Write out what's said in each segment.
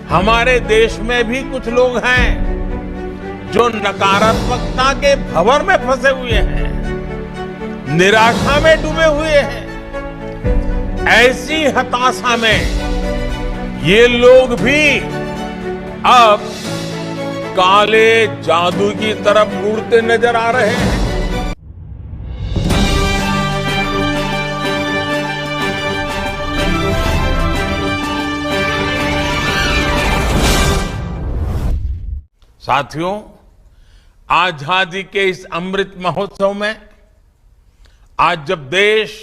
हमारे देश में भी कुछ लोग हैं जो नकारात्मकता के भंवर में फंसे हुए हैं, निराशा में डूबे हुए हैं। ऐसी हताशा में ये लोग भी अब काले जादू की तरफ मुड़ते नजर आ रहे हैं। साथियों, आजादी के इस अमृत महोत्सव में आज जब देश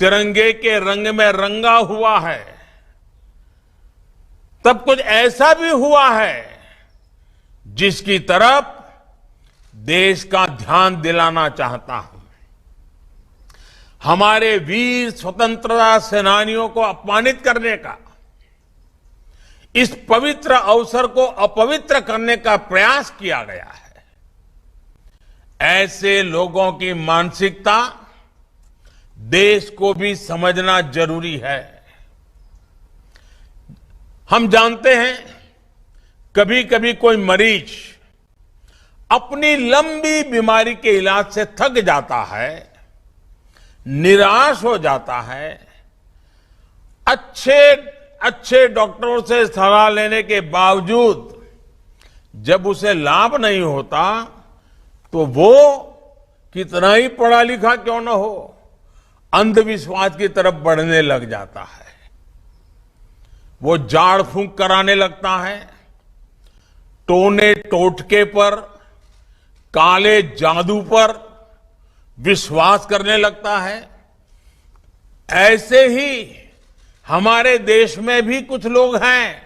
तिरंगे के रंग में रंगा हुआ है, तब कुछ ऐसा भी हुआ है जिसकी तरफ देश का ध्यान दिलाना चाहता हूं। हमारे वीर स्वतंत्रता सेनानियों को अपमानित करने का, इस पवित्र अवसर को अपवित्र करने का प्रयास किया गया है। ऐसे लोगों की मानसिकता देश को भी समझना जरूरी है। हम जानते हैं कभी कभी कोई मरीज अपनी लंबी बीमारी के इलाज से थक जाता है, निराश हो जाता है। अच्छे डॉक्टरों से सलाह लेने के बावजूद जब उसे लाभ नहीं होता तो वो कितना ही पढ़ा लिखा क्यों न हो, अंधविश्वास की तरफ बढ़ने लग जाता है। वो झाड़ फूंक कराने लगता है, टोने टोटके पर, काले जादू पर विश्वास करने लगता है। ऐसे ही हमारे देश में भी कुछ लोग हैं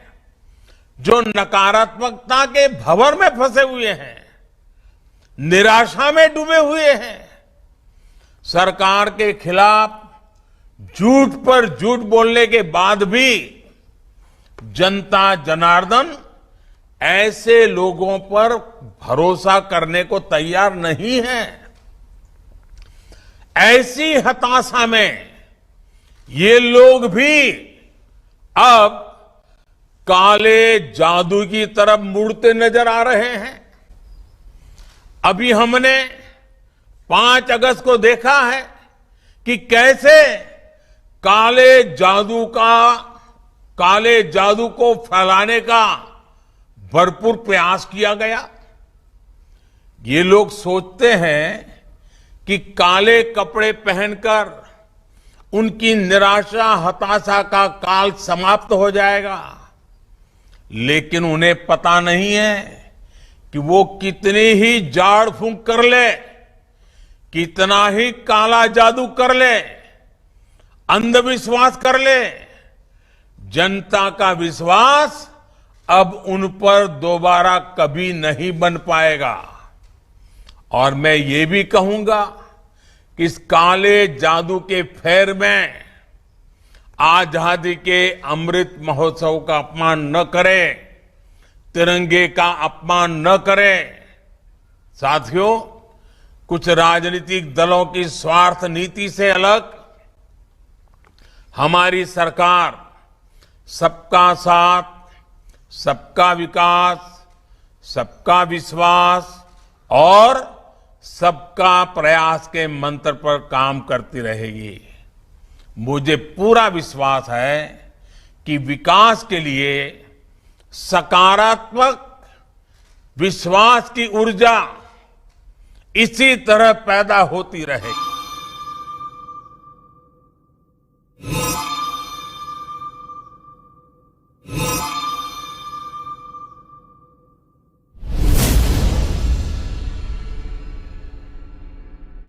जो नकारात्मकता के भंवर में फंसे हुए हैं, निराशा में डूबे हुए हैं। सरकार के खिलाफ झूठ पर झूठ बोलने के बाद भी जनता जनार्दन ऐसे लोगों पर भरोसा करने को तैयार नहीं है। ऐसी हताशा में ये लोग भी अब काले जादू की तरफ मुड़ते नजर आ रहे हैं। अभी हमने 5 अगस्त को देखा है कि कैसे काले जादू को फैलाने का भरपूर प्रयास किया गया। ये लोग सोचते हैं कि काले कपड़े पहनकर उनकी निराशा हताशा का काल समाप्त हो जाएगा, लेकिन उन्हें पता नहीं है कि वो कितनी ही झाड़ फूंक कर ले, कितना ही काला जादू कर ले, अंधविश्वास कर ले, जनता का विश्वास अब उन पर दोबारा कभी नहीं बन पाएगा। और मैं ये भी कहूंगा कि इस काले जादू के फेर में आजादी के अमृत महोत्सव का अपमान न करें, तिरंगे का अपमान न करें। साथियों, कुछ राजनीतिक दलों की स्वार्थ नीति से अलग हमारी सरकार सबका साथ, सबका विकास, सबका विश्वास और सबका प्रयास के मंत्र पर काम करती रहेगी। मुझे पूरा विश्वास है कि विकास के लिए सकारात्मक विश्वास की ऊर्जा इसी तरह पैदा होती रहेगी।